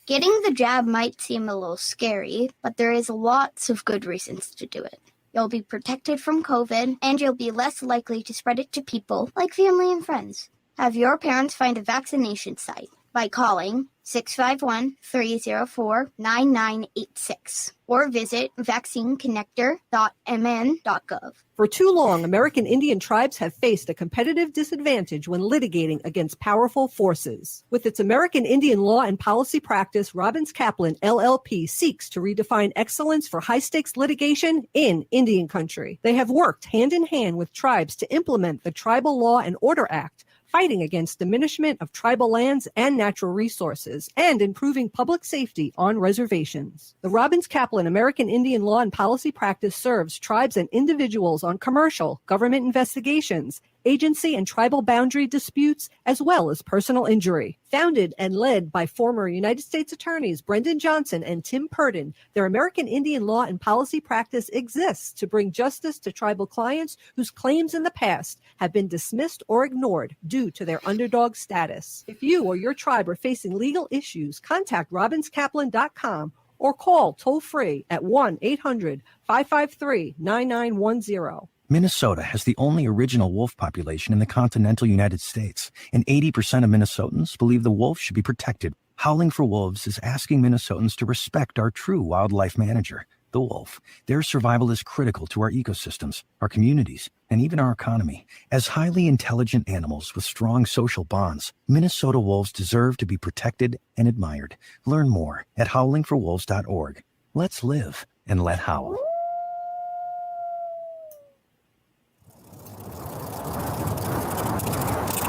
Getting the jab might seem a little scary, but there is lots of good reasons to do it. You'll be protected from COVID, and you'll be less likely to spread it to people like family and friends. Have your parents find a vaccination site by calling 651-304-9986 or visit vaccineconnector.mn.gov. For too long, American Indian tribes have faced a competitive disadvantage when litigating against powerful forces. With its American Indian law and policy practice, Robbins Kaplan, LLP, seeks to redefine excellence for high-stakes litigation in Indian country. They have worked hand-in-hand with tribes to implement the Tribal Law and Order Act, fighting against diminishment of tribal lands and natural resources, and improving public safety on reservations. The Robbins Kaplan American Indian Law and Policy Practice serves tribes and individuals on commercial, government investigations, agency and tribal boundary disputes, as well as personal injury. Founded and led by former United States Attorneys Brendan Johnson and Tim Purdon, their American Indian Law and Policy Practice exists to bring justice to tribal clients whose claims in the past have been dismissed or ignored due to their underdog status. If you or your tribe are facing legal issues, contact robinskaplan.com or call toll-free at 1-800-553-9910. Minnesota has the only original wolf population in the continental United States, and 80% of Minnesotans believe the wolf should be protected. Howling for Wolves is asking Minnesotans to respect our true wildlife manager, the wolf. Their survival is critical to our ecosystems, our communities, and even our economy. As highly intelligent animals with strong social bonds, Minnesota wolves deserve to be protected and admired. Learn more at howlingforwolves.org. Let's live and let howl.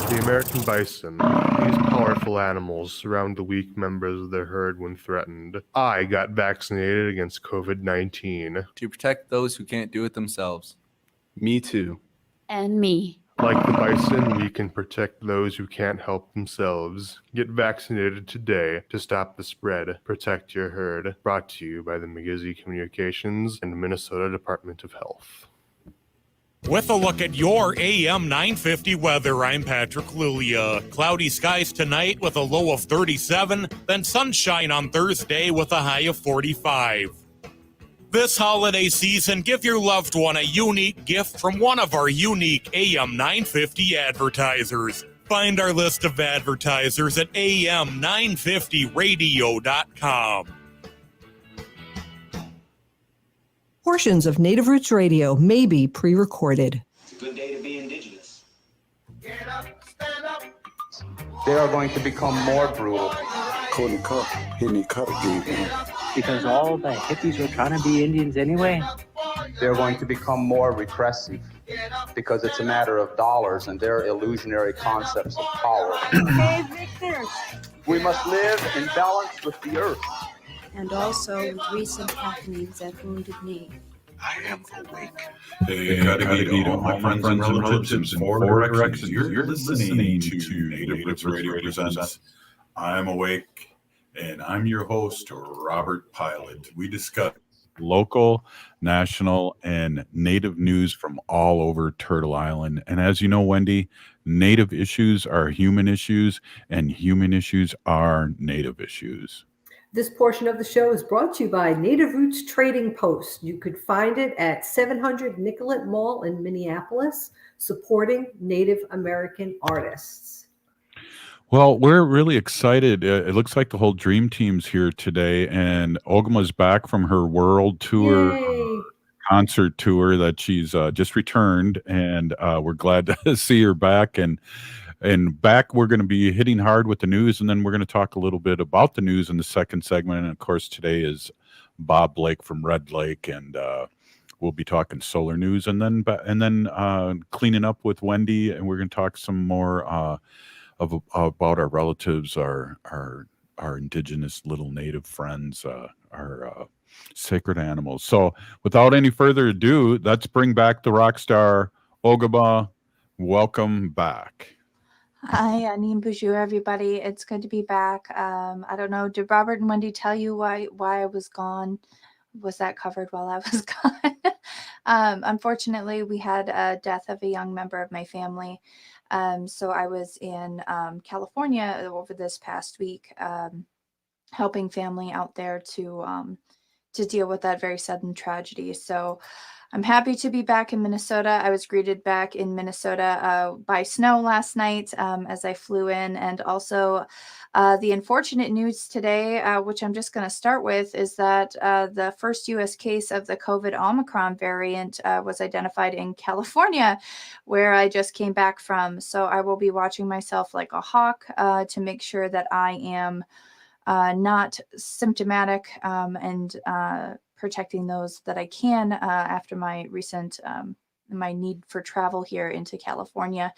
The American bison. These powerful animals surround the weak members of their herd when threatened. I got vaccinated against COVID-19. To protect those who can't do it themselves. Me too. And me. Like the bison, we can protect those who can't help themselves. Get vaccinated today to stop the spread. Protect your herd. Brought to you by the McGizzy Communications and Minnesota Department of Health. With a look at your AM 950 weather, I'm Patrick Lulia. Cloudy skies tonight with a low of 37, then sunshine on Thursday with a high of 45. This holiday season, give your loved one a unique gift from one of our unique AM 950 advertisers. Find our list of advertisers at am950radio.com. Portions of Native Roots Radio may be pre-recorded. It's a good day to be indigenous. Get up, stand up. They are going to become more brutal. Because all the hippies were trying to be Indians anyway. They're going to become more repressive because it's a matter of dollars and their illusionary concepts of power. Hey, Victor. We must live in balance with the earth. And also with recent happenings at Wounded Knee. I am awake. Hey, Kadagito, my friends and relatives in four directions. You're listening to Native Roots Radio Presents I'm Awake, and I'm your host, Robert Pilot. We discuss local, national, and Native news from all over Turtle Island. And as you know, Wendy, Native issues are human issues, and human issues are Native issues. This portion of the show is brought to you by Native Roots Trading Post. You could find it at 700 Nicollet Mall in Minneapolis, supporting Native American artists. Well, we're really excited. It looks like the whole dream team's here today, and Ogimaa's back from her world tour, concert tour that she's just returned, and we're glad to see her back. And back, we're going to be hitting hard with the news, and then we're going to talk a little bit about the news in the second segment. And of course, today is Bob Blake from Red Lake, and we'll be talking solar news, and then cleaning up with Wendy, and we're going to talk some more about our relatives, our indigenous little Native friends, our sacred animals. So, without any further ado, let's bring back the rock star Ogimaa. Welcome back. Hi, Anim Bonjour, everybody. It's good to be back. I don't know. Did Robert and Wendy tell you why I was gone? Was that covered while I was gone? Unfortunately, we had a death of a young member of my family. So I was in California over this past week helping family out there to deal with that very sudden tragedy. So I'm happy to be back in Minnesota. I was greeted back in Minnesota by snow last night as I flew in. And also the unfortunate news today, which I'm just going to start with, is that the first U.S. case of the COVID Omicron variant was identified in California, where I just came back from. So I will be watching myself like a hawk to make sure that I am not symptomatic and protecting those that I can after my recent my need for travel here into California.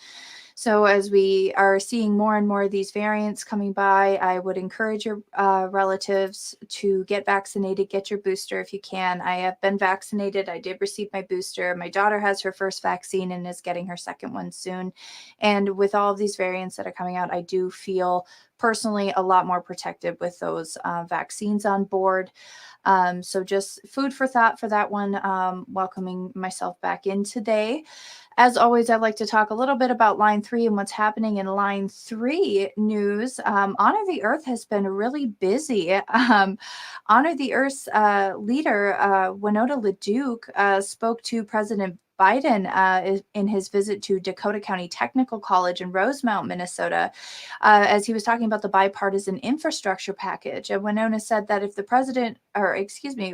So as we are seeing more and more of these variants coming by, I would encourage your relatives to get vaccinated, get your booster if you can. I have been vaccinated. I did receive my booster. My daughter has her first vaccine and is getting her second one soon. And with all of these variants that are coming out, I do feel personally a lot more protected with those vaccines on board. So just food for thought for that one, welcoming myself back in today. As always, I'd like to talk a little bit about Line 3 and what's happening in Line 3 news. Honor the Earth has been really busy. Honor the Earth's leader, Winona LaDuke, spoke to President Biden in his visit to Dakota County Technical College in Rosemount, Minnesota, as he was talking about the bipartisan infrastructure package. And Winona said that if the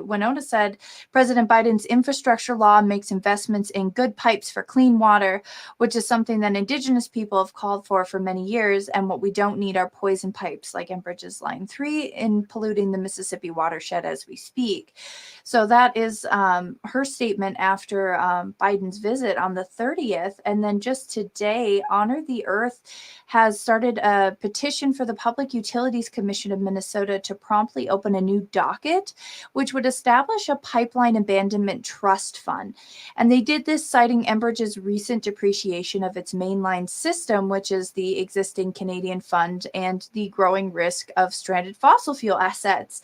Winona said President Biden's infrastructure law makes investments in good pipes for clean water, which is something that Indigenous people have called for many years. And what we don't need are poison pipes like Enbridge's Line 3 in polluting the Mississippi watershed as we speak. So that is her statement after Biden's visit on the 30th. And then just today, Honor the Earth has started a petition for the Public Utilities Commission of Minnesota to promptly open a new docket, which would establish a pipeline abandonment trust fund. And they did this citing Enbridge's recent depreciation of its mainline system, which is the existing Canadian fund, and the growing risk of stranded fossil fuel assets.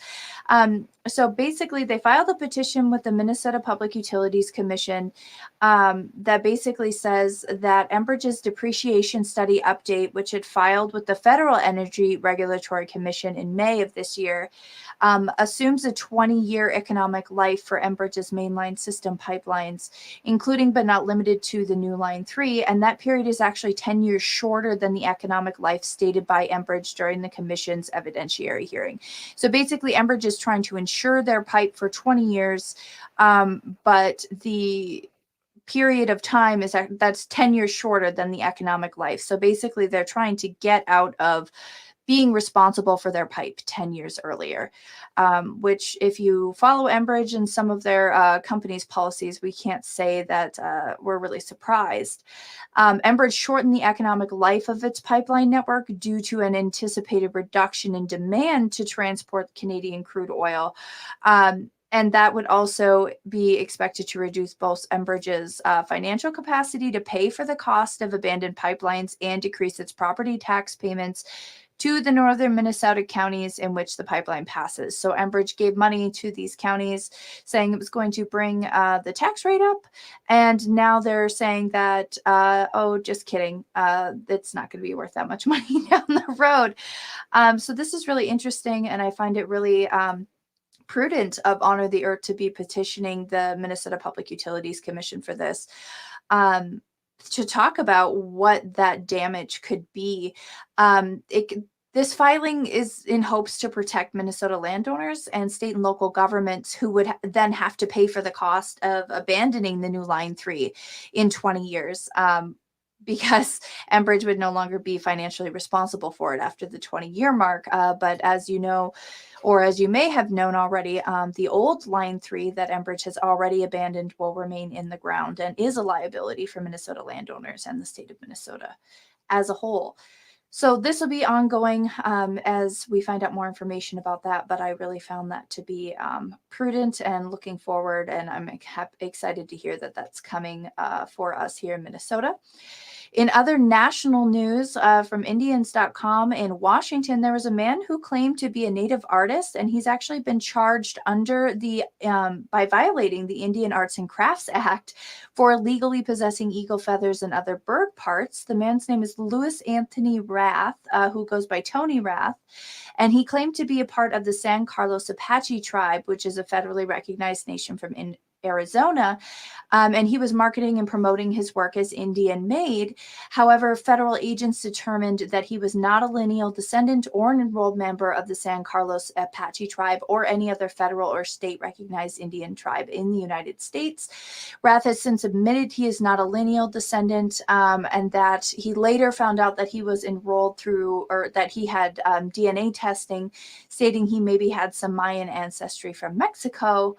So basically, they filed a petition with the Minnesota Public Utilities Commission that basically says that Enbridge's depreciation study update, which it filed with the Federal Energy Regulatory Commission in May of this year, assumes a 20-year economic life for Enbridge's mainline system pipelines, including but not limited to the new Line 3. And that period is actually 10 years shorter than the economic life stated by Enbridge during the commission's evidentiary hearing. So basically, Enbridge is trying to insure their pipe for 20 years, but the period of time that's 10 years shorter than the economic life. So basically, they're trying to get out of being responsible for their pipe 10 years earlier, which if you follow Enbridge and some of their company's policies, we can't say that we're really surprised. Enbridge shortened the economic life of its pipeline network due to an anticipated reduction in demand to transport Canadian crude oil. And that would also be expected to reduce both Enbridge's financial capacity to pay for the cost of abandoned pipelines and decrease its property tax payments to the northern Minnesota counties in which the pipeline passes. So Enbridge gave money to these counties, saying it was going to bring the tax rate up. And now they're saying that, oh, just kidding. It's not going to be worth that much money down the road. So this is really interesting. And I find it really prudent of Honor the Earth to be petitioning the Minnesota Public Utilities Commission for this. To talk about what that damage could be. This filing is in hopes to protect Minnesota landowners and state and local governments who would then have to pay for the cost of abandoning the new Line 3 in 20 years. Because Enbridge would no longer be financially responsible for it after the 20-year mark. But as you know, or as you may have known already, the old Line 3 that Enbridge has already abandoned will remain in the ground and is a liability for Minnesota landowners and the state of Minnesota as a whole. So this will be ongoing as we find out more information about that, but I really found that to be prudent and looking forward, and I'm excited to hear that that's coming for us here in Minnesota. In other national news from Indians.com in Washington, there was a man who claimed to be a native artist, and he's actually been charged under the by violating the Indian Arts and Crafts Act for illegally possessing eagle feathers and other bird parts. The man's name is Louis Anthony Rath, who goes by Tony Rath, and he claimed to be a part of the San Carlos Apache tribe, which is a federally recognized nation from Arizona, and he was marketing and promoting his work as Indian made. However, federal agents determined that he was not a lineal descendant or an enrolled member of the San Carlos Apache tribe or any other federal or state recognized Indian tribe in the United States. Rath has since admitted he is not a lineal descendant, and that he later found out that he was enrolled through, or that he had DNA testing stating he maybe had some Mayan ancestry from Mexico.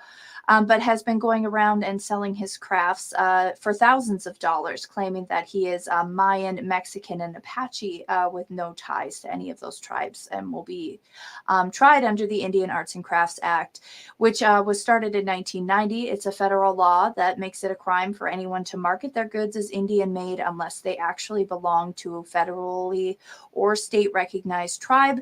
But has been going around and selling his crafts for thousands of dollars, claiming that he is Mayan, Mexican, and Apache with no ties to any of those tribes, and will be tried under the Indian Arts and Crafts Act, which was started in 1990. It's a federal law that makes it a crime for anyone to market their goods as Indian made unless they actually belong to a federally or state recognized tribe,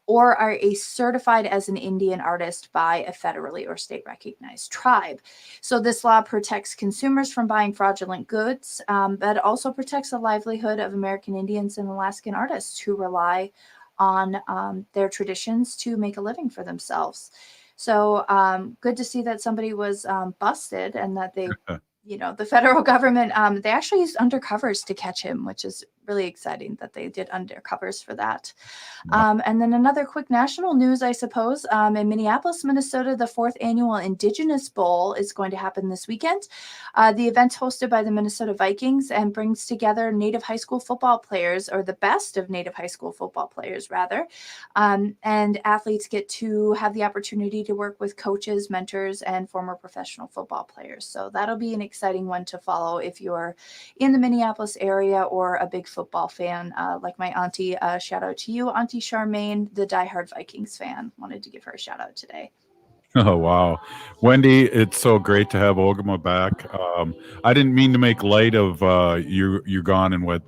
or are certified as an Indian artist by a federally or state recognized tribe. So this law protects consumers from buying fraudulent goods, but also protects the livelihood of American Indians and Alaskan artists who rely on their traditions to make a living for themselves. So good to see that somebody was busted, and that they, the federal government, they actually used undercovers to catch him, which is really exciting that they did undercovers for that. And then another quick national news, I suppose, in Minneapolis, Minnesota, the 4th annual Indigenous Bowl is going to happen this weekend. The event's hosted by the Minnesota Vikings and brings together Native high school football players, or the best of Native high school football players, rather. And athletes get to have the opportunity to work with coaches, mentors, and former professional football players. So that'll be an exciting one to follow if you're in the Minneapolis area or a big football fan, like my auntie. Shout out to you, Auntie Charmaine, the diehard Vikings fan. Wanted to give her a shout out today. Oh, wow. Wendy, it's so great to have Ogimaa back. I didn't mean to make light of you gone and what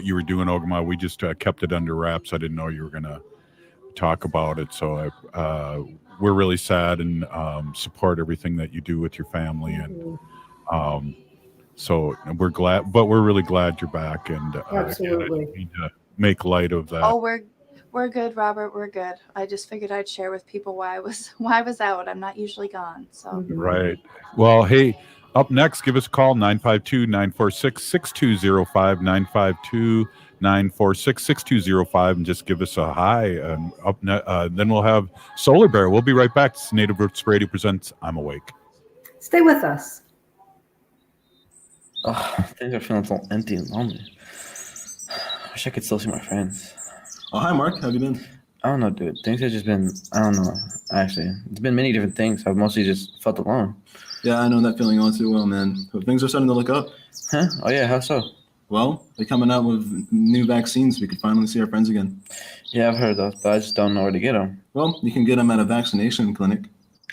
you were doing, Ogimaa. We just kept it under wraps. I didn't know you were going to talk about it. So we're really sad and support everything that you do with your family. And so we're glad, but we're really glad you're back. And Absolutely. Again, I didn't mean to make light of that. Oh, we're good, Robert. We're good. I just figured I'd share with people why I was out. I'm not usually gone. So Right. Well, hey, up next, give us a call, 952-946-6205, 952-946-6205, and just give us a hi. And then we'll have Solar Bear. We'll be right back. It's Native Roots Radio presents I'm Awake. Stay with us. Things are feeling so empty and lonely. I wish I could still see my friends. Oh, hi, Mark. How have you been? I don't know, dude. Things have just been, I don't know, actually. It's been many different things. I've mostly just felt alone. Yeah, I know that feeling all too well, man. But things are starting to look up. Huh? Oh, yeah, how so? Well, they're coming out with new vaccines. We can finally see our friends again. Yeah, I've heard those, but I just don't know where to get them. Well, you can get them at a vaccination clinic.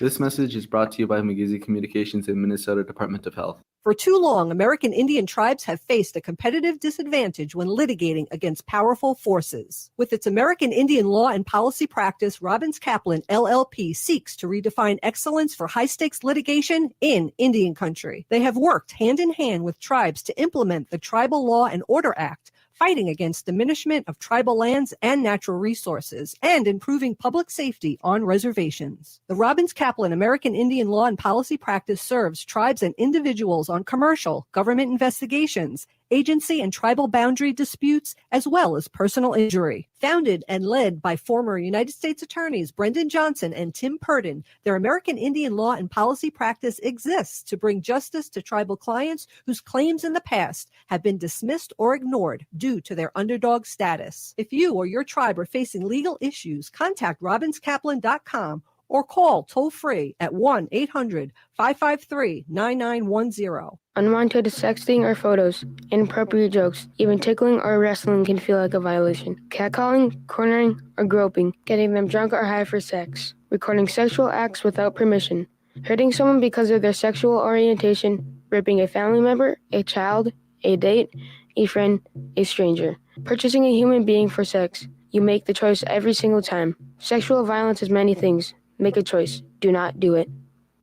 This message is brought to you by McGeezy Communications and Minnesota Department of Health. For too long, American Indian tribes have faced a competitive disadvantage when litigating against powerful forces. With its American Indian law and policy practice, Robbins Kaplan, LLP, seeks to redefine excellence for high-stakes litigation in Indian country. They have worked hand in hand with tribes to implement the Tribal Law and Order Act, fighting against diminishment of tribal lands and natural resources, and improving public safety on reservations. The Robbins Kaplan American Indian Law and Policy Practice serves tribes and individuals on commercial, government investigations, agency and tribal boundary disputes, as well as personal injury. Founded and led by former United States Attorneys Brendan Johnson and Tim Purdon, their American Indian law and policy practice exists to bring justice to tribal clients whose claims in the past have been dismissed or ignored due to their underdog status. If you or your tribe are facing legal issues, contact robinskaplan.com or call toll-free at 1-800-553-9910. Unwanted sexting or photos, inappropriate jokes, even tickling or wrestling can feel like a violation. Catcalling, cornering, or groping, getting them drunk or high for sex, recording sexual acts without permission, hurting someone because of their sexual orientation, raping a family member, a child, a date, a friend, a stranger. Purchasing a human being for sex, you make the choice every single time. Sexual violence is many things. Make a choice. Do not do it.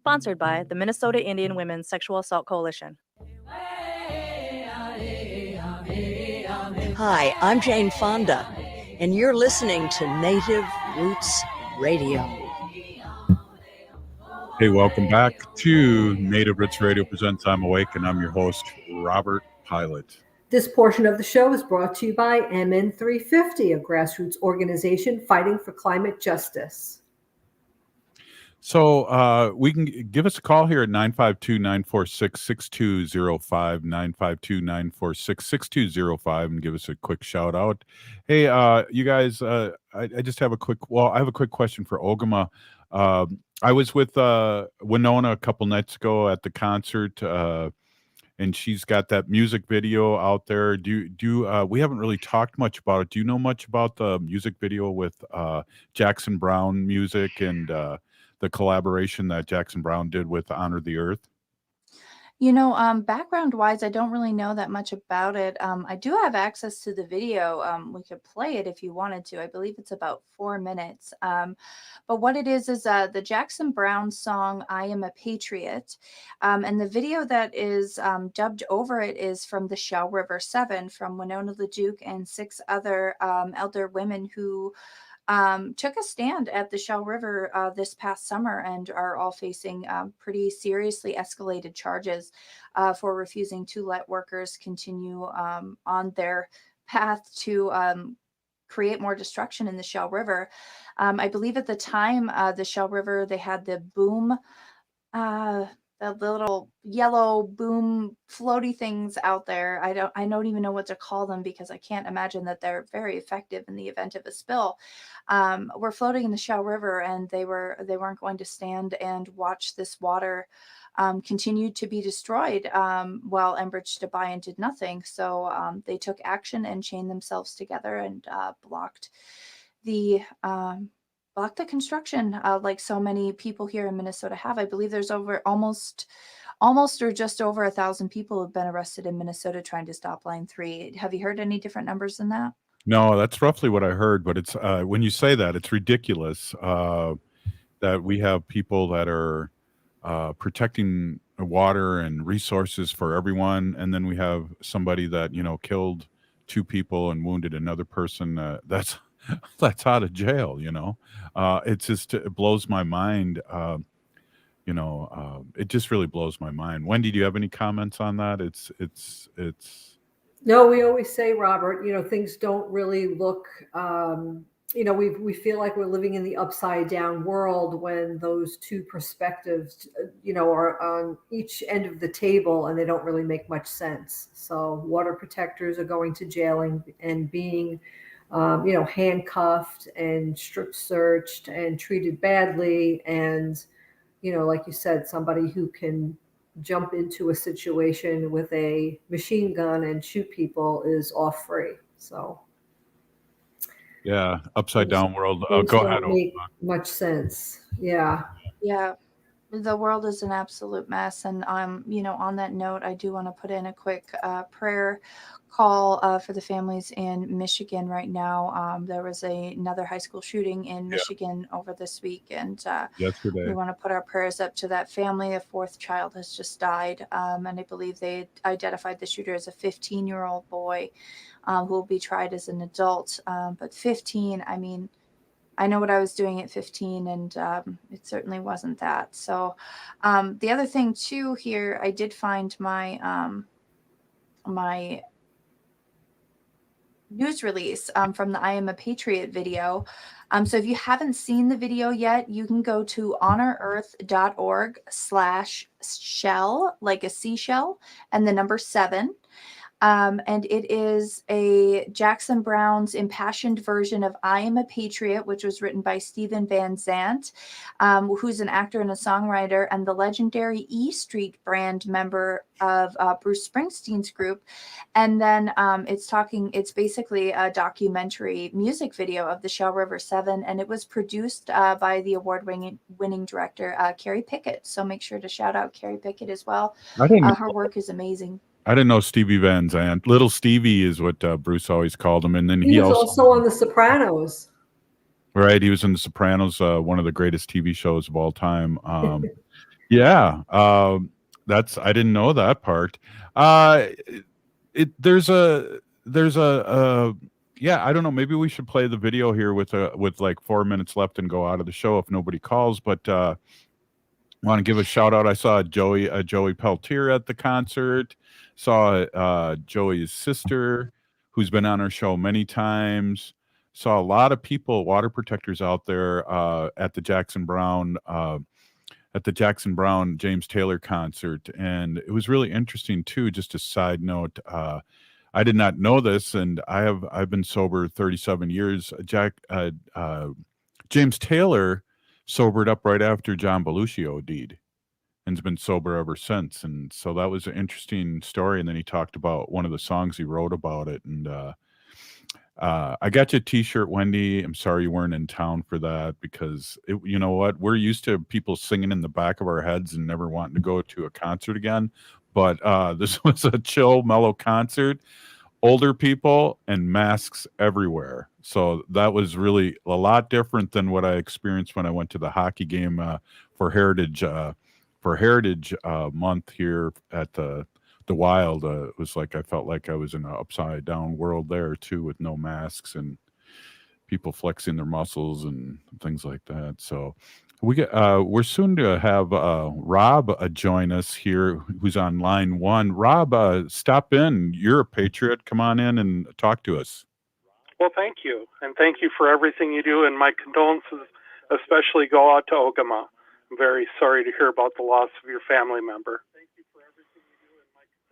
Sponsored by the Minnesota Indian Women's Sexual Assault Coalition. Hi, I'm Jane Fonda, and you're listening to Native Roots Radio. Hey, welcome back to Native Roots Radio Presents I'm Awake, and I'm your host, Robert Pilot. This portion of the show is brought to you by MN350, a grassroots organization fighting for climate justice. So we can give us a call here at 952-946-6205, 952-946-6205, and give us a quick shout out. Hey, you guys, I just have I have a quick question for Ogimaa. I was with Winona a couple nights ago at the concert, and she's got that music video out there. We haven't really talked much about it. Do you know much about the music video with Jackson Browne music and the collaboration that Jackson Browne did with Honor the Earth? Background wise, I don't really know that much about it. I do have access to the video. We could play it if you wanted to. I believe it's about 4 minutes. But what it is the Jackson Browne song, I Am a Patriot. And the video that is dubbed over it is from the Shell River 7 from Winona LaDuke and 6 other elder women who took a stand at the Shell River this past summer and are all facing pretty seriously escalated charges for refusing to let workers continue on their path to create more destruction in the Shell River. I believe at the time, the Shell River, they had the boom, the little yellow boom floaty things out there. I don't even know what to call them because I can't imagine that they're very effective in the event of a spill. Were floating in the Shell River, and they weren't going to stand and watch this water continue to be destroyed while Enbridge Debian did nothing. So they took action and chained themselves together and blocked the construction, like so many people here in Minnesota have. I believe there's over almost or just over 1,000 people have been arrested in Minnesota trying to stop Line 3. Have you heard any different numbers than that? No, that's roughly what I heard, but it's when you say that, it's ridiculous that we have people that are protecting water and resources for everyone, and then we have somebody that killed 2 people and wounded another person that's out of jail. It's just, it blows my mind. It just really blows my mind. Wendy, do you have any comments on that? It's No, we always say, Robert, things don't really look, we feel like we're living in the upside down world when those 2 perspectives, are on each end of the table and they don't really make much sense. So water protectors are going to jail and being, handcuffed and strip searched and treated badly. And, like you said, somebody who can jump into a situation with a machine gun and shoot people is off free. So yeah, upside down world. Go ahead. Make much sense. Yeah. The world is an absolute mess. And on that note, I do want to put in a quick prayer call for the families in Michigan right now. There was another high school shooting in Michigan over this week, and yesterday. We want to put our prayers up to that family. A 4th child has just died, and I believe they identified the shooter as a 15-year-old boy who will be tried as an adult. But 15, I mean, I know what I was doing at 15, and it certainly wasn't that. So the other thing too here, I did find my my news release from the I Am a Patriot video. So if you haven't seen the video yet, you can go to honorearth.org/shell, like a seashell, and the number 7. And it is a Jackson Browne's impassioned version of I Am a Patriot, which was written by Stephen Van Zandt, who's an actor and a songwriter and the legendary E Street Band member of Bruce Springsteen's group. And then it's basically a documentary music video of the Shell River 7, and it was produced by the award-winning director, Carrie Pickett. So make sure to shout out Carrie Pickett as well. Her work is amazing. I didn't know Stevie Van Zandt. Little Stevie is what Bruce always called him. And then He was also on The Sopranos. Right, he was in The Sopranos, one of the greatest TV shows of all time. Yeah, that's I didn't know that part. There's a yeah, I don't know. Maybe we should play the video here with like 4 minutes left and go out of the show if nobody calls. But want to give a shout out. I saw Joey Peltier at the concert. Saw Joey's sister, who's been on our show many times. Saw a lot of people, water protectors out there at the Jackson Brown James Taylor concert, and it was really interesting too. Just a side note, I did not know this, and I've been sober 37 years. James Taylor sobered up right after John Belushi OD'd, and's been sober ever since. And so that was an interesting story. And then he talked about one of the songs he wrote about it, and I got you a t-shirt, Wendy. I'm sorry you weren't in town for that, because you know what? We're used to people singing in the back of our heads and never wanting to go to a concert again. But this was a chill, mellow concert. Older people and masks everywhere. So that was really a lot different than what I experienced when I went to the hockey game for Heritage Month here at the Wild. It was like I felt like I was in an upside down world there too, with no masks and people flexing their muscles and things like that. So we're soon to have Rob join us here, who's on line one. Rob, stop in. You're a patriot. Come on in and talk to us. Well, thank you, and thank you for everything you do. And my condolences especially go out to Ogimaa. I'm very sorry to hear about the loss of your family member.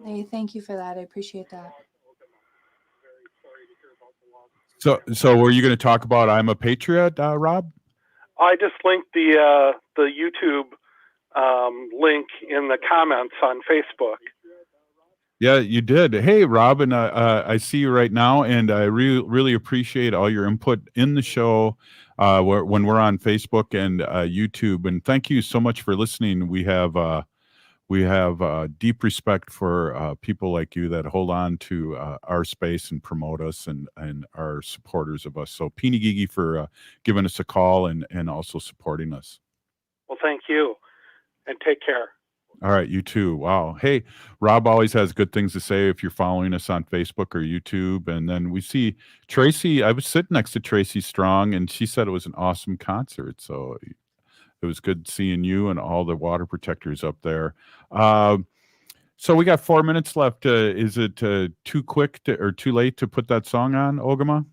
Hey, thank you for that. I appreciate that. So were you going to talk about I'm a Patriot, Rob? I just linked the YouTube link in the comments on Facebook. Yeah, you did. Hey, Rob, and I see you right now, and I really appreciate all your input in the show when we're on Facebook and YouTube. And thank you so much for listening. We have deep respect for people like you that hold on to our space and promote us and are supporters of us. So Peeny Gigi for giving us a call and also supporting us. Well, thank you, and take care. All right, you too. Wow. Hey, Rob always has good things to say if you're following us on Facebook or YouTube. And then we see Tracy. I was sitting next to Tracy Strong, and she said it was an awesome concert. So it was good seeing you and all the water protectors up there. So we got 4 minutes left. Is it too quick or too late to put that song on, Ogimaa?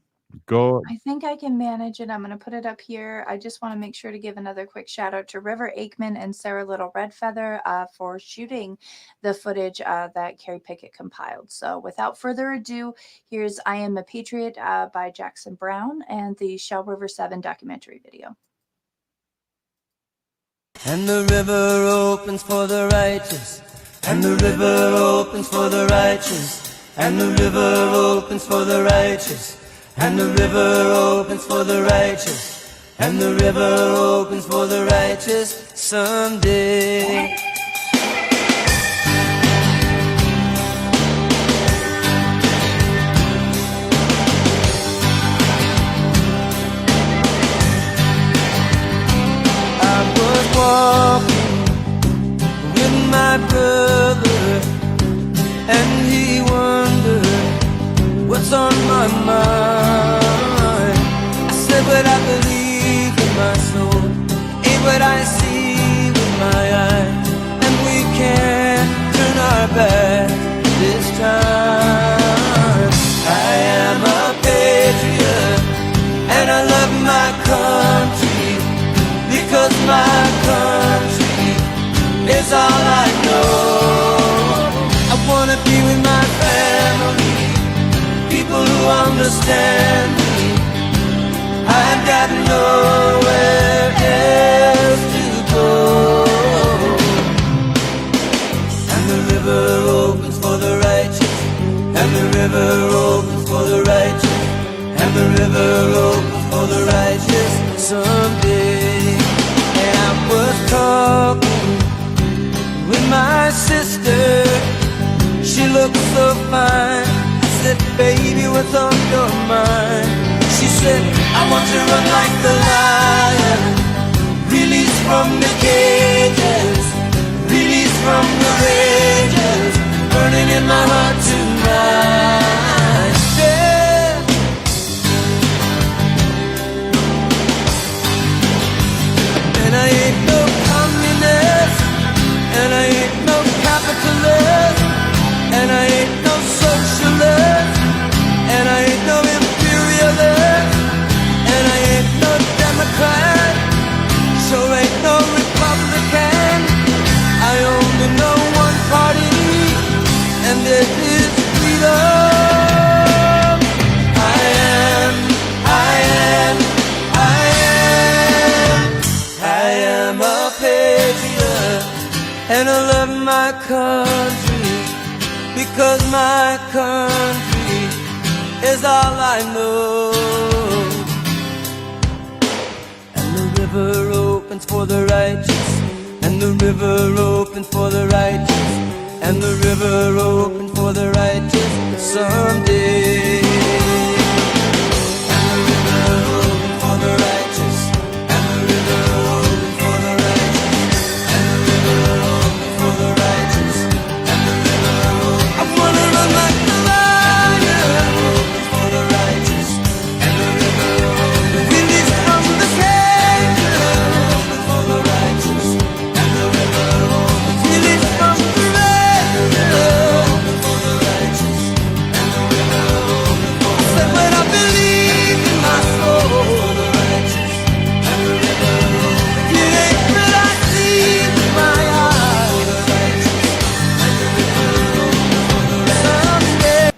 Go. I think I can manage it. I'm going to put it up here. I just want to make sure to give another quick shout out to River Aikman and Sarah Little Redfeather for shooting the footage that Carrie Pickett compiled. So without further ado, here's I Am a Patriot by Jackson Brown and the Shell River 7 documentary video. And the river opens for the righteous, and the river opens for the righteous, and the river opens for the righteous, and the river opens for the righteous, and the river opens for the righteous someday. Walking with my brother, and he wondered what's on my mind. I said what I believe in my soul ain't what I see with my eyes, and we can't turn our back this time. I am a patriot, and I love my country, because my country is all I know. I wanna be with my family, people who understand me. I've got nowhere else to go. And the river opens for the righteous, and the river opens for the righteous, and the river opens for the righteous someday. I was talking with my sister. She look so fine. I said, baby, what's on your mind? She said, I want to run like the lion, released from the cages, released from the rages, burning in my heart tonight. Yeah. And I ain't no communist, and I ain't no capitalist, and I ain't no socialist, and I ain't no imperialist, and I ain't no Democrat, sure ain't no Republican. I only know one party, and it is freedom. I am a patriot, and I love my country, because my country is all I know. And the river opens for the righteous, and the river opens for the righteous, and the river opens for the righteous someday. And the river opens for the righteous, and the river opens for the righteous, and the river opens for the righteous, and the river opens. I wanna run like the lion, opens for the righteous, and the river opens. Released from the cage, opens for the righteous, and the river opens. Released from the rage, opens for the righteous, and the river opens. I said when I believe in my soul, the righteous, and the river opens. It ain't what I see with my eyes, the righteous, and the river opens. Someday.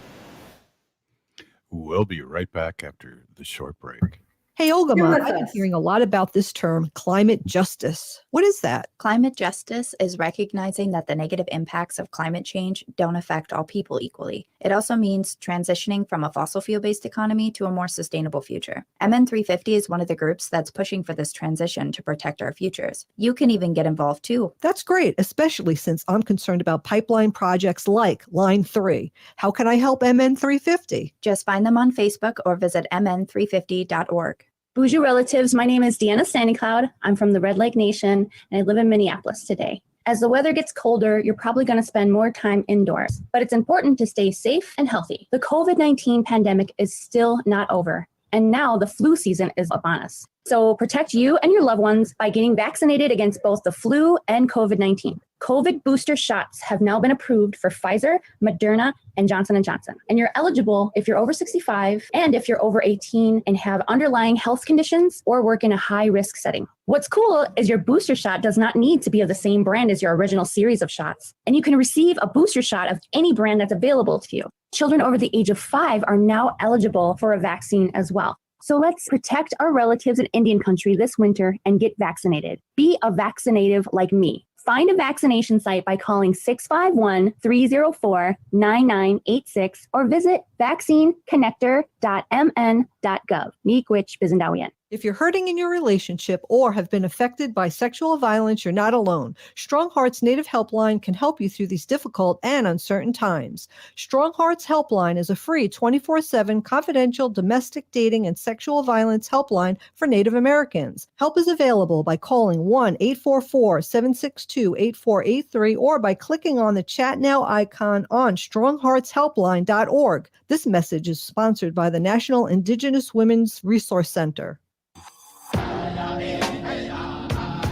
We'll be right back after the short break. Hey, You're Ogimaa, with I've been us. hearing a lot about this term, climate justice. What is that? Climate justice is recognizing that the negative impacts of climate change don't affect all people equally. It also means transitioning from a fossil fuel-based economy to a more sustainable future. MN350 is one of the groups that's pushing for this transition to protect our futures. You can even get involved too. That's great, especially since I'm concerned about pipeline projects like Line 3. How can I help MN350? Just find them on Facebook or visit mn350.org. Bonjour relatives, my name is Deanna Sandycloud. I'm from the Red Lake Nation and I live in Minneapolis today. As the weather gets colder, you're probably going to spend more time indoors, but it's important to stay safe and healthy. The COVID-19 pandemic is still not over, and now the flu season is upon us. So protect you and your loved ones by getting vaccinated against both the flu and COVID-19. COVID booster shots have now been approved for Pfizer, Moderna, and Johnson & Johnson. And you're eligible if you're over 65 and if you're over 18 and have underlying health conditions or work in a high-risk setting. What's cool is your booster shot does not need to be of the same brand as your original series of shots. And you can receive a booster shot of any brand that's available to you. Children over the age of 5 are now eligible for a vaccine as well. So let's protect our relatives in Indian country this winter and get vaccinated. Be a vaccinative like me. Find a vaccination site by calling 651-304-9986 or visit vaccineconnector.mn.gov. Miigwech Bizendawian. If you're hurting in your relationship or have been affected by sexual violence, you're not alone. Strong Hearts Native Helpline can help you through these difficult and uncertain times. Strong Hearts Helpline is a free 24/7 confidential domestic dating and sexual violence helpline for Native Americans. Help is available by calling 1-844-762-8483 or by clicking on the Chat Now icon on strongheartshelpline.org. This message is sponsored by the National Indigenous Women's Resource Center.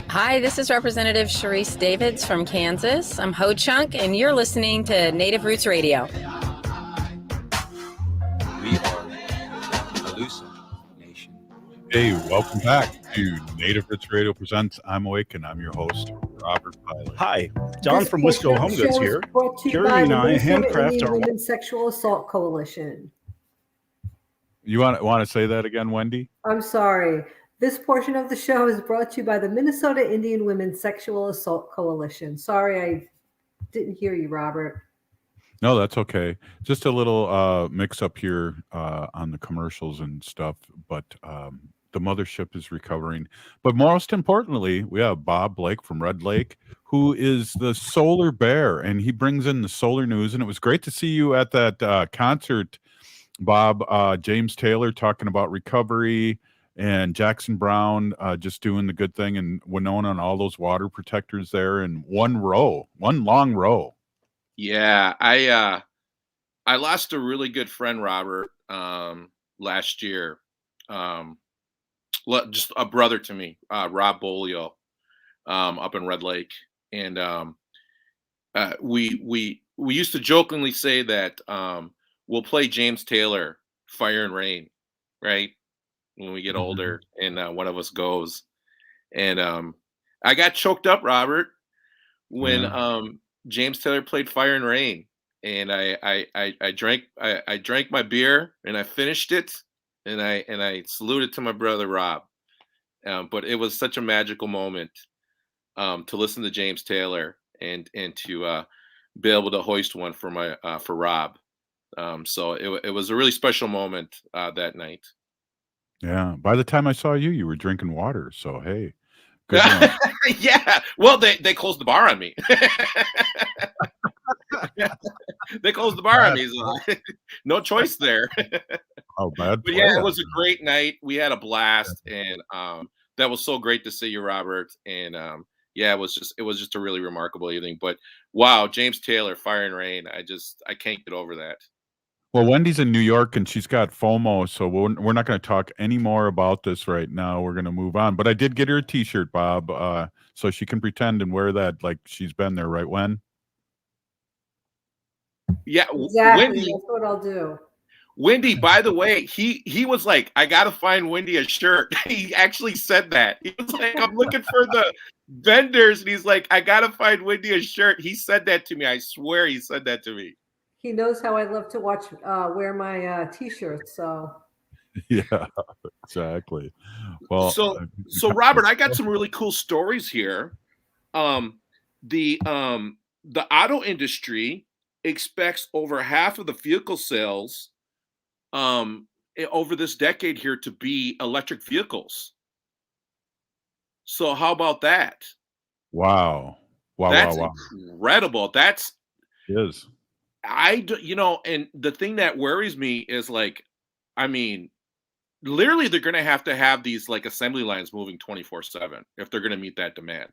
Hi, this is Representative Sharice Davids from Kansas. I'm Ho Chunk, and you're listening to Native Roots Radio. We are Alusa Nation. Hey, welcome back to Native Roots Radio Presents I'm Awake, and I'm your host, Robert Pilot. Hi, Don from Wisco Home Goods here. Jeremy and I handcraft our Women's Sexual Assault Coalition. You want to say that again, Wendy? I'm sorry. This portion of the show is brought to you by the Minnesota Indian Women's Sexual Assault Coalition. Sorry, I didn't hear you, Robert. No, that's okay. Just a little mix up here on the commercials and stuff, but the mothership is recovering. But most importantly, we have Bob Blake from Red Lake, who is the solar bear, and he brings in the solar news. And it was great to see you at that concert, Bob. James Taylor talking about recovery, and Jackson Brown just doing the good thing, and Winona and all those water protectors there in one long row. Yeah, I lost a really good friend, Robert, last year. Just a brother to me, Rob Bolio, up in Red Lake, and we used to jokingly say that we'll play James Taylor, Fire and Rain, right, when we get older, and one of us goes. And I got choked up, Robert, when James Taylor played Fire and Rain, and I drank my beer and I finished it, and I saluted to my brother Rob. But it was such a magical moment to listen to James Taylor and to be able to hoist one for Rob. So it was a really special moment that night. Yeah. By the time I saw you, you were drinking water. So hey, good one. Yeah. Well, they closed the bar on me. They closed the bar on me. So no choice there. Oh, bad. But yeah, it was a great night. We had a blast, and that was so great to see you, Robert. And yeah, it was just a really remarkable evening. But wow, James Taylor, Fire and Rain. I can't get over that. Well, Wendy's in New York and she's got FOMO, so we're not going to talk any more about this right now. We're going to move on. But I did get her a T-shirt, Bob, so she can pretend and wear that like she's been there, right, Wen? Yeah, Exactly. Wendy. That's what I'll do. Wendy, by the way, he was like, I gotta find Wendy a shirt. He actually said that. He was like, I'm looking for the vendors, and he's like, I gotta find Wendy a shirt. He said that to me. I swear he said that to me. He knows how I love to wear my T-shirts. So Yeah, exactly. Well, so Robert, I got some really cool stories here. The auto industry expects over half of the vehicle sales over this decade here to be electric vehicles. So how about that? Wow. That's Wow. incredible. It is. And the thing that worries me is like, I mean, literally they're going to have these like assembly lines moving 24/7 if they're going to meet that demand.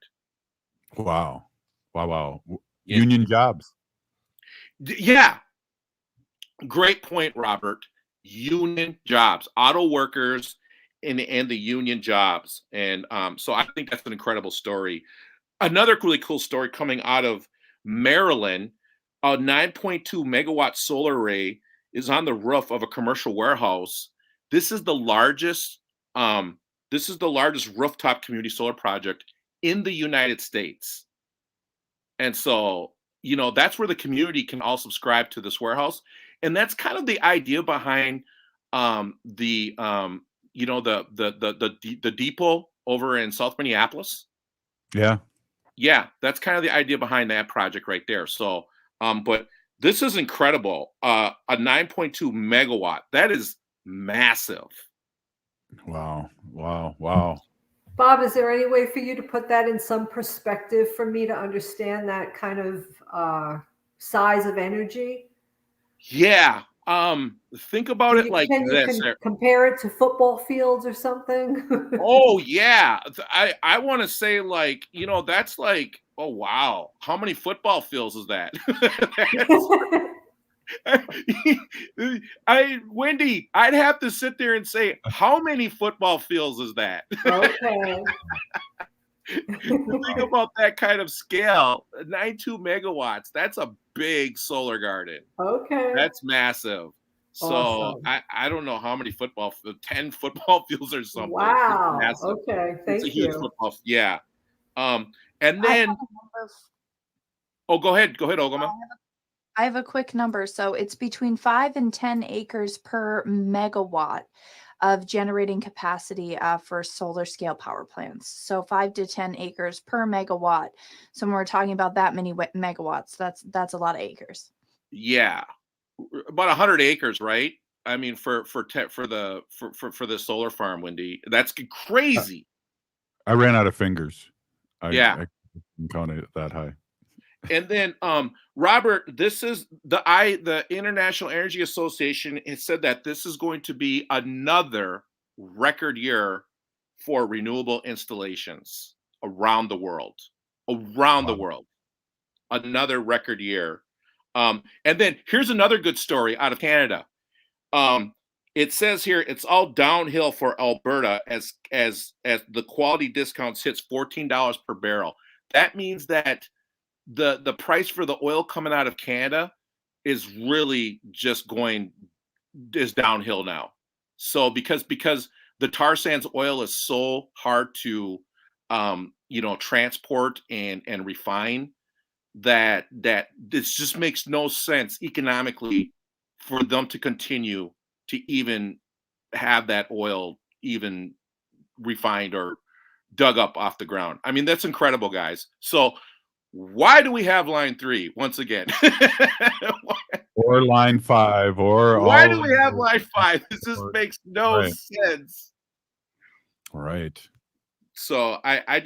Wow. Yeah. Union jobs. Yeah. Great point, Robert. Union jobs, auto workers and the union jobs. And so I think that's an incredible story. Another really cool story coming out of Maryland, a 9.2 megawatt solar array is on the roof of a commercial warehouse. This is the largest rooftop community solar project in the United States. And so, that's where the community can all subscribe to this warehouse. And that's kind of the idea behind the depot over in South Minneapolis. Yeah, that's kind of the idea behind that project right there. So, but this is incredible. A 9.2 megawatt. That is massive. Wow. Bob, is there any way for you to put that in some perspective for me to understand that kind of size of energy? Yeah. Think about it like this. Compare it to football fields or something? Oh yeah. I want to say like, that's like, oh wow. How many football fields is that? Wendy, I'd have to sit there and say, how many football fields is that? Okay. Think about that kind of scale. 9.2 megawatts. That's a big solar garden. Okay. That's massive. So awesome. I don't know how many 10 football fields or something. Wow. Okay. Thank you. It's a huge football. Yeah. And then go ahead, Ogimaa. I have a quick number. So it's between 5 and 10 acres per megawatt of generating capacity for solar scale power plants. So 5 to 10 acres per megawatt. So when we're talking about that many megawatts, that's a lot of acres. Yeah. About 100 acres, right? I mean, for the solar farm, Wendy, that's crazy. I ran out of fingers. Yeah. I couldn't count it that high. And then, Robert, this is the International Energy Association has said that this is going to be another record year for renewable installations around the world. Around the world, another record year. And then here's another good story out of Canada. It says here it's all downhill for Alberta as the quality discounts hits $14 per barrel. That means that the price for the oil coming out of Canada is really just is downhill now. So because the tar sands oil is so hard to transport and refine, that this just makes no sense economically for them to continue to even have that oil even refined or dug up off the ground. I mean, that's incredible, guys. So why do we have line 3 once again? Or line 5, or why do we have line 5? This just makes no sense. Right. So I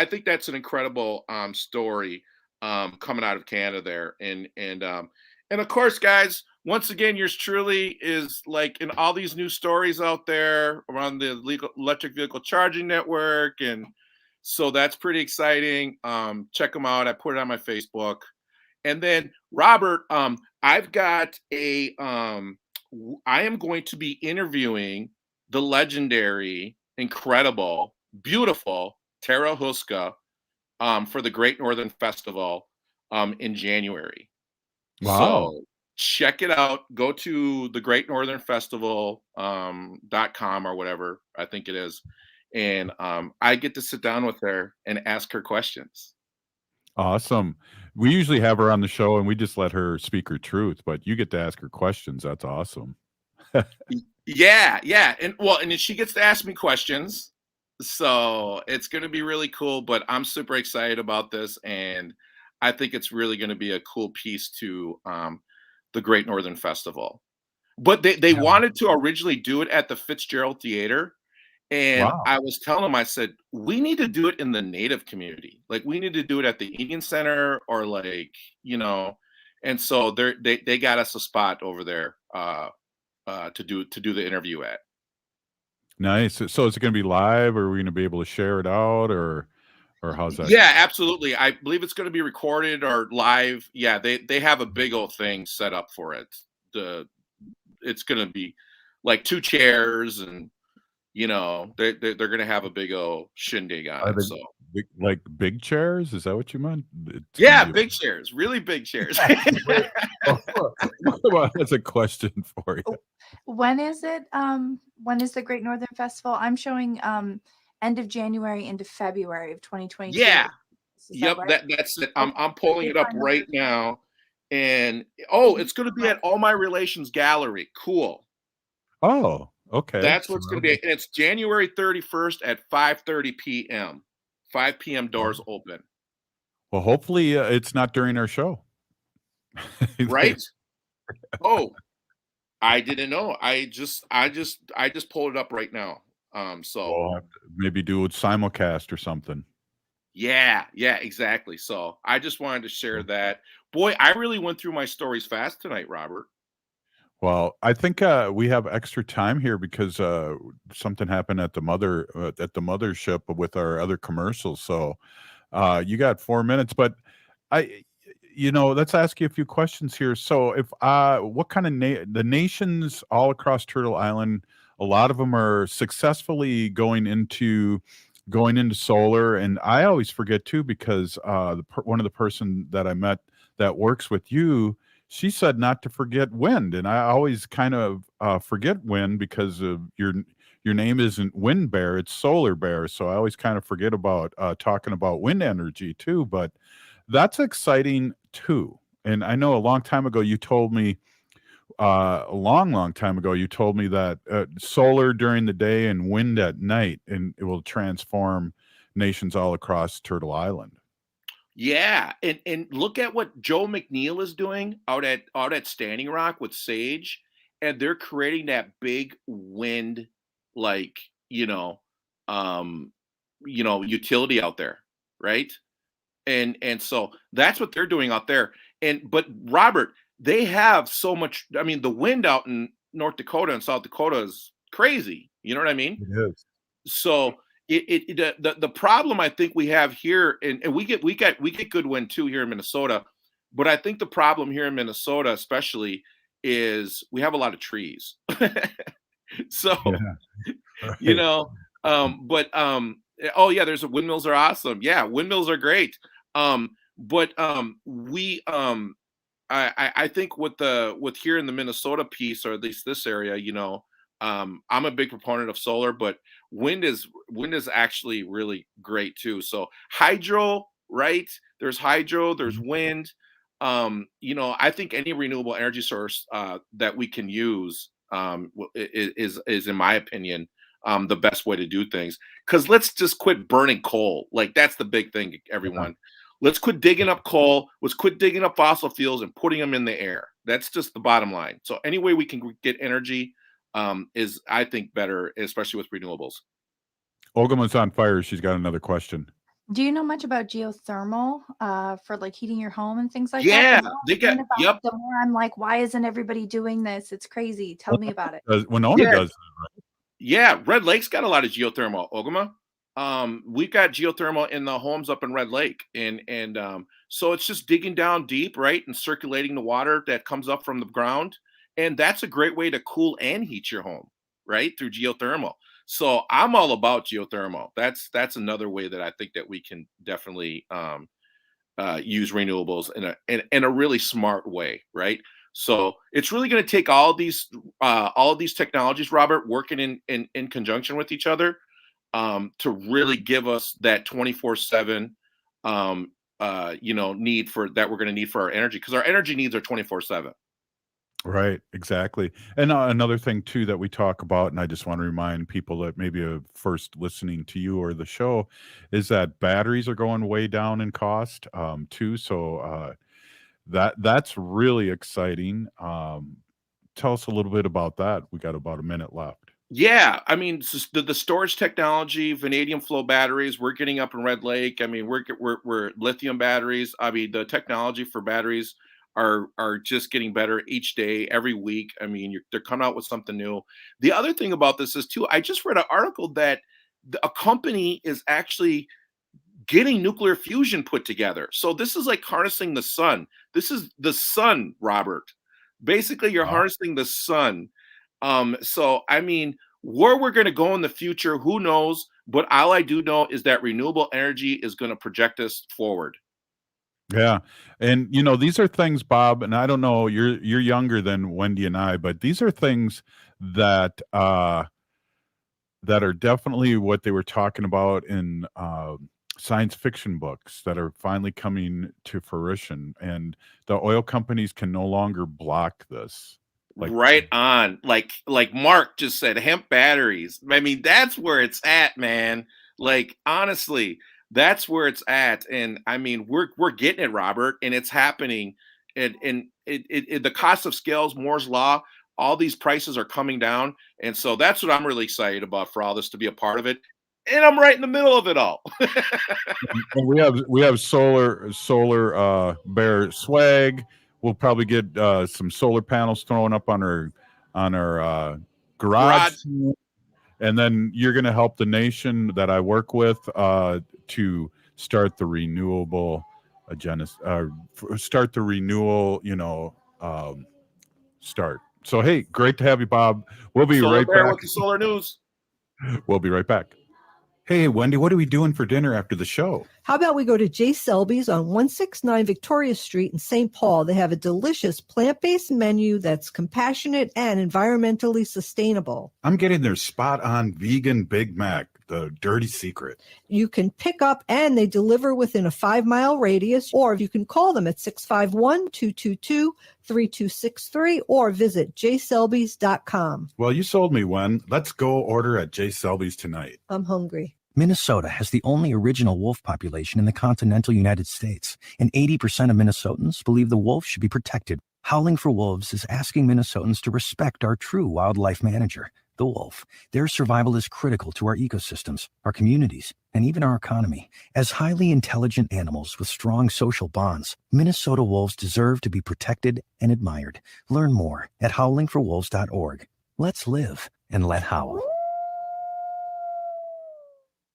think that's an incredible story coming out of Canada there. And of course, guys, once again, yours truly is like in all these new stories out there around the electric vehicle charging network. And so that's pretty exciting. Check them out. I put it on my Facebook. And then Robert, I've got I am going to be interviewing the legendary, incredible, beautiful Tara Huska for the Great Northern Festival in January. Wow. So check it out. Go to the Great Northern Festival.com or whatever, I think it is. And I get to sit down with her and ask her questions. Awesome. We usually have her on the show and we just let her speak her truth, but you get to ask her questions. That's awesome. Yeah. And then she gets to ask me questions. So it's going to be really cool, but I'm super excited about this. And I think it's really going to be a cool piece to the Great Northern Festival. But they wanted to originally do it at the Fitzgerald Theater. And Wow. I was telling them, I said, we need to do it in the Native community. Like we need to do it at the Indian Center or and so they got us a spot over there to do the interview at. Nice. So is it going to be live, or are we going to be able to share it out, or how's that? Yeah, absolutely. I believe it's going to be recorded or live. Yeah, they have a big old thing set up for it. It's going to be like 2 chairs, and they're going to have a big old shindig on it. So big chairs? Is that what you meant? Yeah, big chairs, really big chairs. Well, that's a question for you. When is it? When is the Great Northern Festival? I'm showing end of January into February of 2022. Yeah. Yep, that's it. I'm pulling it up right now. And it's going to be at All My Relations Gallery. Cool. Oh, okay. That's what's going to be. And it's January 31st at 5:30 p.m. 5 p.m. doors open. Well, hopefully it's not during our show. Right? Oh, I didn't know. I just pulled it up right now. So we'll have to maybe do a simulcast or something. Yeah, exactly. So I just wanted to share that. Boy, I really went through my stories fast tonight, Robert. Well, I think we have extra time here because something happened at the mothership with our other commercials. So you got 4 minutes, but let's ask you a few questions here. So if what kind of the nations all across Turtle Island, a lot of them are successfully going into solar, and I always forget too because one of the person that I met that works with you, she said not to forget wind, and I always kind of forget wind because of your name isn't Wind Bear, it's Solar Bear. So I always kind of forget about talking about wind energy too, but that's exciting too. And I know a long time ago you told me, a long time ago, you told me that solar during the day and wind at night, and it will transform nations all across Turtle Island. Yeah, and look at what Joe McNeil is doing out at Standing Rock with Sage, and they're creating that big wind, like, utility out there, right? And so that's what they're doing out there. But Robert, they have so much. I mean, the wind out in North Dakota and South Dakota is crazy. You know what I mean? It is. So the problem I think we have here, and we get good wind too here in Minnesota, but I think the problem here in Minnesota especially is we have a lot of trees. So oh yeah, there's windmills are awesome. Yeah, windmills are great. But I think with here in the Minnesota piece, or at least this area, I'm a big proponent of solar, but wind is actually really great too. So hydro, right? There's hydro, there's wind. I think any renewable energy source that we can use is in my opinion the best way to do things. Because let's just quit burning coal. Like, that's the big thing, everyone. Let's quit digging up coal. Let's quit digging up fossil fuels and putting them in the air. That's just the bottom line. So any way we can get energy is, I think, better, especially with renewables. Ogima's on fire. She's got another question. Do you know much about geothermal for like heating your home and things like Yeah, that? they got. Yep. The more I'm like, why isn't everybody doing this? It's crazy. Tell me about it. Winona does it, right? Yeah, Red Lake's got a lot of geothermal, Ogimaa. We've got geothermal in the homes up in Red Lake, and so it's just digging down deep, right, and circulating the water that comes up from the ground, and that's a great way to cool and heat your home, right, through geothermal. So I'm all about geothermal. That's another way that I think that we can definitely use renewables in a really smart way, right? So it's really going to take all of these technologies, Robert, working in conjunction with each other to really give us that 24/7 need for that we're going to need for our energy, because our energy needs are 24/7. Right, exactly. And another thing too that we talk about, and I just want to remind people that maybe are first listening to you or the show, is that batteries are going way down in cost too. So that's really exciting. Tell us a little bit about that. We got about a minute left. Yeah, I mean, the storage technology, vanadium flow batteries, we're getting up in Red Lake. I mean, we're lithium batteries. I mean, the technology for batteries are just getting better each day, every week. I mean, they're coming out with something new. The other thing about this is too, I just read an article that a company is actually getting nuclear fusion put together. So this is like harnessing the sun. This is the sun, Robert. Basically, you're harnessing the sun. So I mean, where we're going to go in the future, who knows? But all I do know is that renewable energy is going to project us forward. Yeah. And these are things, Bob, and I don't know, you're younger than Wendy and I, but these are things that that are definitely what they were talking about in science fiction books that are finally coming to fruition, and the oil companies can no longer block this. Right on. Like Mark just said, hemp batteries. I mean, that's where it's at, man. Like, honestly, that's where it's at. And I mean, we're getting it, Robert, and it's happening. And the cost of scales, Moore's law, all these prices are coming down. And so that's what I'm really excited about, for all this to be a part of it. And I'm right in the middle of it all. And we have solar bear swag. We'll probably get some solar panels thrown up on our garage. And then you're going to help the nation that I work with to start the renewable agenda, start the renewal, start. So, hey, great to have you, Bob. We'll be right back with the solar news. We'll be right back. Hey, Wendy, what are we doing for dinner after the show? How about we go to J. Selby's on 169 Victoria Street in St. Paul? They have a delicious plant-based menu that's compassionate and environmentally sustainable. I'm getting their spot-on vegan Big Mac, the dirty secret. You can pick up and they deliver within a 5-mile radius, or you can call them at 651-222-3263 or visit jselbys.com. Well, you sold me, Wen. Let's go order at J. Selby's tonight. I'm hungry. Minnesota has the only original wolf population in the continental United States, and 80% of Minnesotans believe the wolf should be protected. Howling for Wolves is asking Minnesotans to respect our true wildlife manager, the wolf. Their survival is critical to our ecosystems, our communities, and even our economy. As highly intelligent animals with strong social bonds, Minnesota wolves deserve to be protected and admired. Learn more at howlingforwolves.org. Let's live and let howl.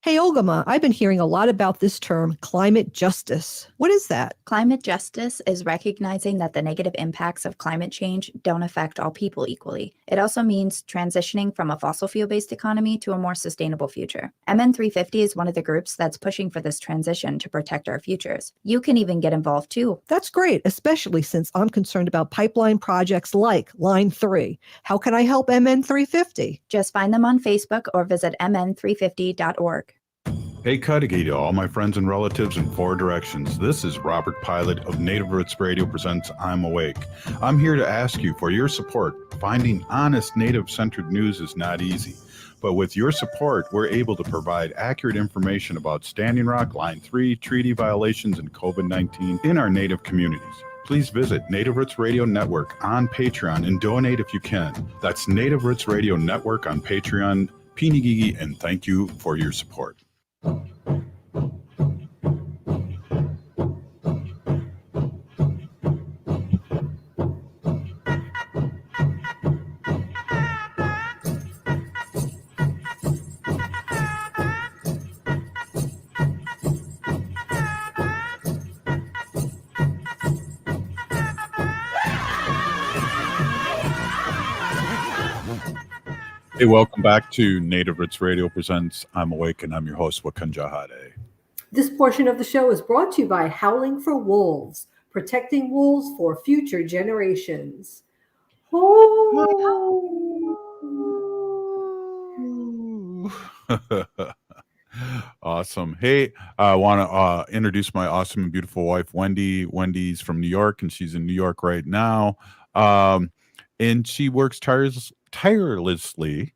Hey, Ogimaa, I've been hearing a lot about this term, climate justice. What is that? Climate justice is recognizing that the negative impacts of climate change don't affect all people equally. It also means transitioning from a fossil fuel-based economy to a more sustainable future. MN350 is one of the groups that's pushing for this transition to protect our futures. You can even get involved too. That's great, especially since I'm concerned about pipeline projects like Line 3. How can I help MN350? Just find them on Facebook or visit mn350.org. Hey, Cudahy to all my friends and relatives in 4 directions. This is Robert Pilot of Native Roots Radio presents I'm Awake. I'm here to ask you for your support. Finding honest Native-centered news is not easy. But with your support, we're able to provide accurate information about Standing Rock, Line 3, treaty violations, and COVID-19 in our Native communities. Please visit Native Roots Radio Network on Patreon and donate if you can. That's Native Roots Radio Network on Patreon. Pinigigi, and thank you for your support. Hey, welcome back to Native Roots Radio presents I'm Awake, and I'm your host, Wakanjahade. This portion of the show is brought to you by Howling for Wolves, protecting wolves for future generations. Awesome. Hey, I want to introduce my awesome and beautiful wife, Wendy. Wendy's from New York, and she's in New York right now. And she works tirelessly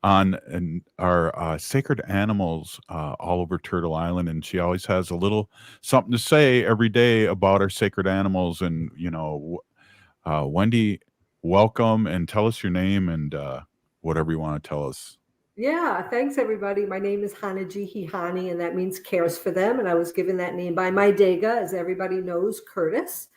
on our sacred animals all over Turtle Island, and she always has a little something to say every day about our sacred animals. And Wendy, welcome, and tell us your name and whatever you want to tell us. Yeah, thanks everybody. My name is Hanaji Hihani, and that means cares for them. And I was given that name by my Dega, as everybody knows, Curtis.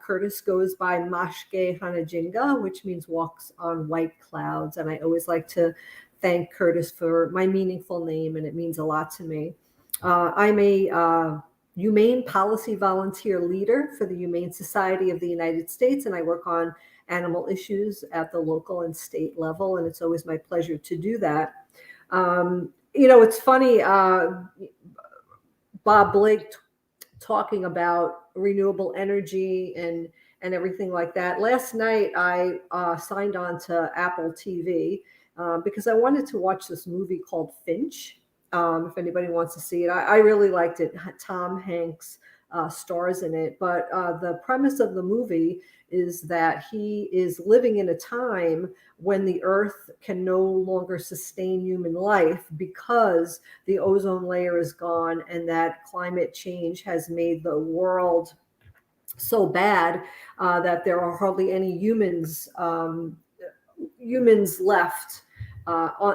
Curtis goes by Mashke Hanajinga, which means walks on white clouds. And I always like to thank Curtis for my meaningful name, and it means a lot to me. I'm a humane policy volunteer leader for the Humane Society of the United States, and I work on animal issues at the local and state level, and it's always my pleasure to do that. It's funny, Bob Blake talking about renewable energy and everything like that. Last night, I signed on to Apple TV because I wanted to watch this movie called Finch. If anybody wants to see it, I really liked it. Tom Hanks stars in it. But the premise of the movie is that he is living in a time when the Earth can no longer sustain human life because the ozone layer is gone, and that climate change has made the world so bad that there are hardly any humans left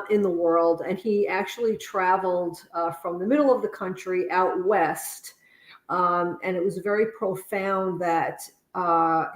in the world. And he actually traveled from the middle of the country out west, and it was very profound that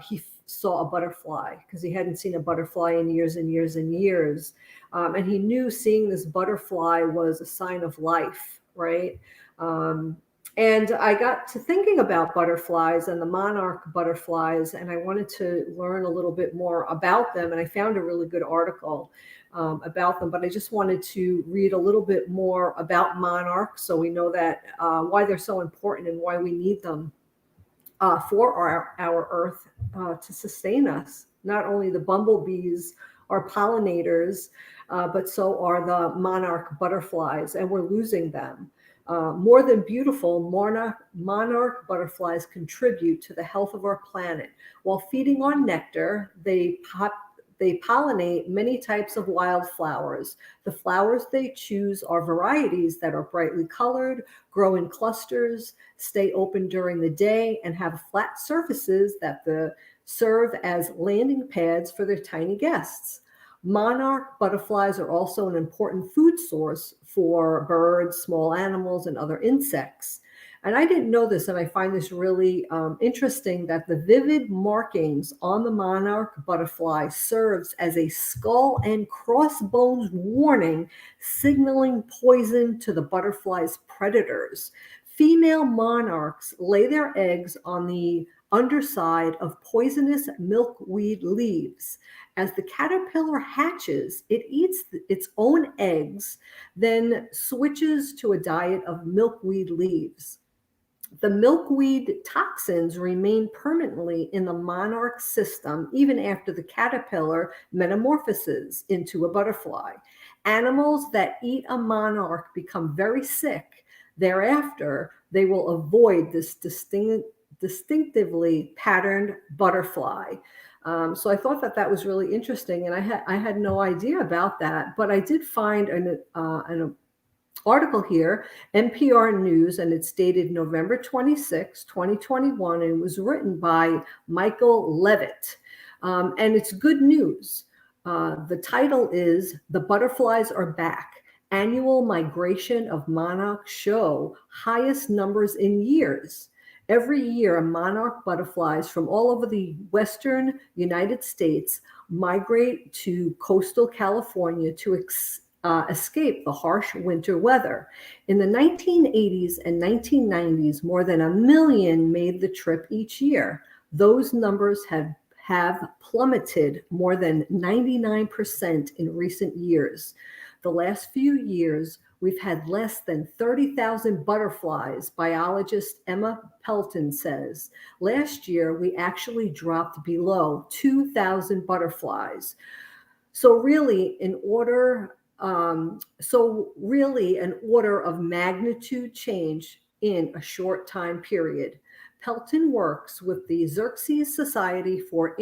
he saw a butterfly, because he hadn't seen a butterfly in years and years and years. And he knew seeing this butterfly was a sign of life, right? And I got to thinking about butterflies and the monarch butterflies, and I wanted to learn a little bit more about them. And I found a really good article about them, but I just wanted to read a little bit more about monarchs so we know that why they're so important and why we need them for our Earth to sustain us. Not only the bumblebees are pollinators, but so are the monarch butterflies, and we're losing them. More than beautiful, monarch butterflies contribute to the health of our planet. While feeding on nectar, they They pollinate many types of wildflowers. The flowers they choose are varieties that are brightly colored, grow in clusters, stay open during the day, and have flat surfaces that serve as landing pads for their tiny guests. Monarch butterflies are also an important food source for birds, small animals, and other insects. And I didn't know this, and I find this really interesting that the vivid markings on the monarch butterfly serves as a skull and crossbones warning, signaling poison to the butterfly's predators. Female monarchs lay their eggs on the underside of poisonous milkweed leaves. As the caterpillar hatches, it eats its own eggs, then switches to a diet of milkweed leaves. The milkweed toxins remain permanently in the monarch system even after the caterpillar metamorphoses into a butterfly. Animals that eat a monarch become very sick. Thereafter, they will avoid this distinctively patterned butterfly. So I thought that that was really interesting, and I had no idea about that. But I did find an article here, NPR News, and it's dated November 26, 2021, and it was written by Michael Levitt. And it's good news. The title is "The Butterflies Are Back. Annual Migration of Monarchs Show Highest Numbers in Years." Every year, monarch butterflies from all over the western United States migrate to coastal California to escape the harsh winter weather. In the 1980s and 1990s, more than 1 million made the trip each year. Those numbers have plummeted more than 99% in recent years. The last few years, we've had less than 30,000 butterflies, biologist Emma Pelton says. Last year, we actually dropped below 2,000 butterflies. So really, an order of magnitude change in a short time period. Pelton works with the Xerces Society for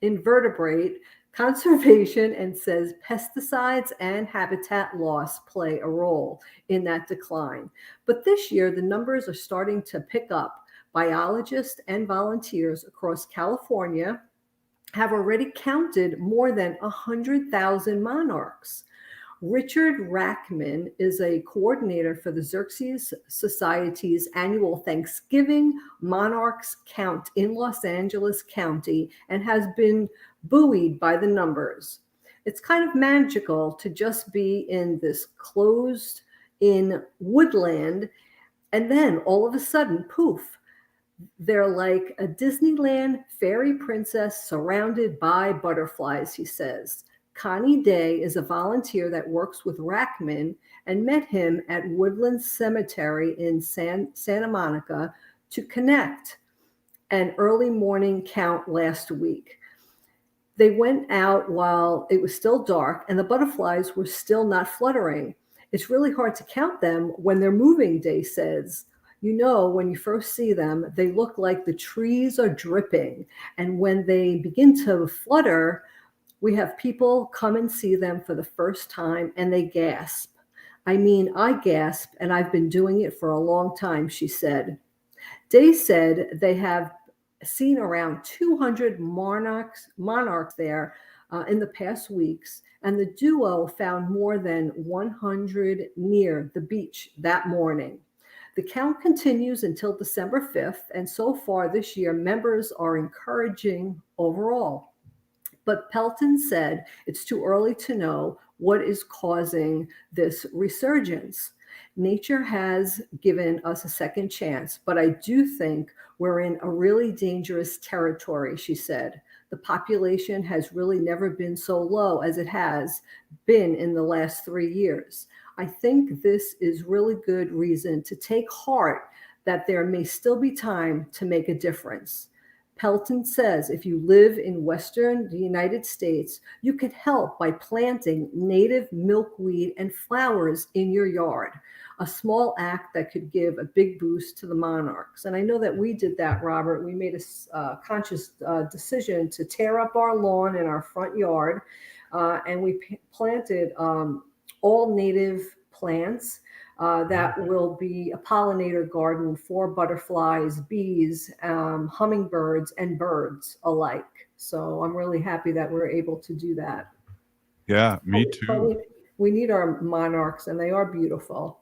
Invertebrate Conservation and says pesticides and habitat loss play a role in that decline. But this year, the numbers are starting to pick up. Biologists and volunteers across California have already counted more than 100,000 monarchs. Richard Rackman is a coordinator for the Xerces Society's annual Thanksgiving Monarchs Count in Los Angeles County and has been buoyed by the numbers. It's kind of magical to just be in this closed-in woodland, and then all of a sudden, poof, they're like a Disneyland fairy princess surrounded by butterflies, he says. Connie Day is a volunteer that works with Rackman and met him at Woodland Cemetery in Santa Monica to connect an early morning count last week. They went out while it was still dark and the butterflies were still not fluttering. It's really hard to count them when they're moving, Day says. You know, when you first see them, they look like the trees are dripping. And when they begin to flutter, we have people come and see them for the first time and they gasp. I mean, I gasp, and I've been doing it for a long time, she said. Day said they have seen around 200 monarchs there in the past weeks, and the duo found more than 100 near the beach that morning. The count continues until December 5th, and so far this year, members are encouraging overall. But Pelton said it's too early to know what is causing this resurgence. Nature has given us a second chance, but I do think we're in a really dangerous territory, she said. The population has really never been so low as it has been in the last 3 years. I think this is really good reason to take heart that there may still be time to make a difference. Pelton says if you live in Western United States, you could help by planting native milkweed and flowers in your yard. a small act that could give a big boost to the monarchs. And I know that we did that, Robert. We made a conscious decision to tear up our lawn in our front yard, and we planted all native plants that will be a pollinator garden for butterflies, bees, hummingbirds, and birds alike. So I'm really happy that we're able to do that. Yeah, me But too. we need our monarchs, and they are beautiful.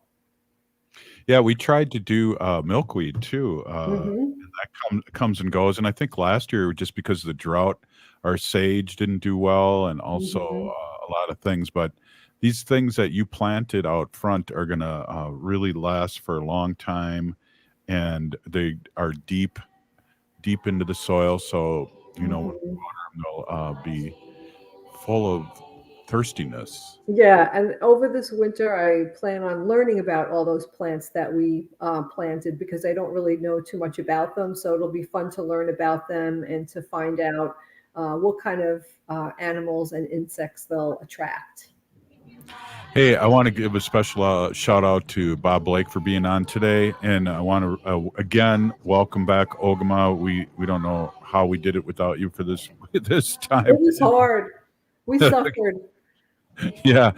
Yeah, we tried to do milkweed too. Mhm. And that comes and goes. And I think last year, just because of the drought, our sage didn't do well, and also a lot of things. But these things that you planted out front are going to really last for a long time, and they are deep into the soil. So when we water them, they'll be full of thirstiness. Yeah, and over this winter, I plan on learning about all those plants that we planted because I don't really know too much about them. So it'll be fun to learn about them and to find out what kind of animals and insects they'll attract. Hey, I want to give a special shout out to Bob Blake for being on today, and I want to again welcome back Ogimaa. We don't know how we did it without you for this time. It was hard. We suffered. Yeah,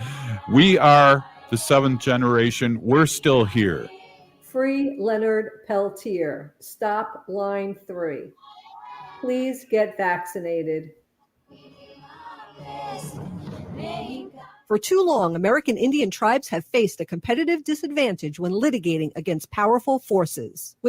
we are the seventh generation. We're still here. Free Leonard Peltier. Stop line 3. Please get vaccinated. For too long, American Indian tribes have faced a competitive disadvantage when litigating against powerful forces.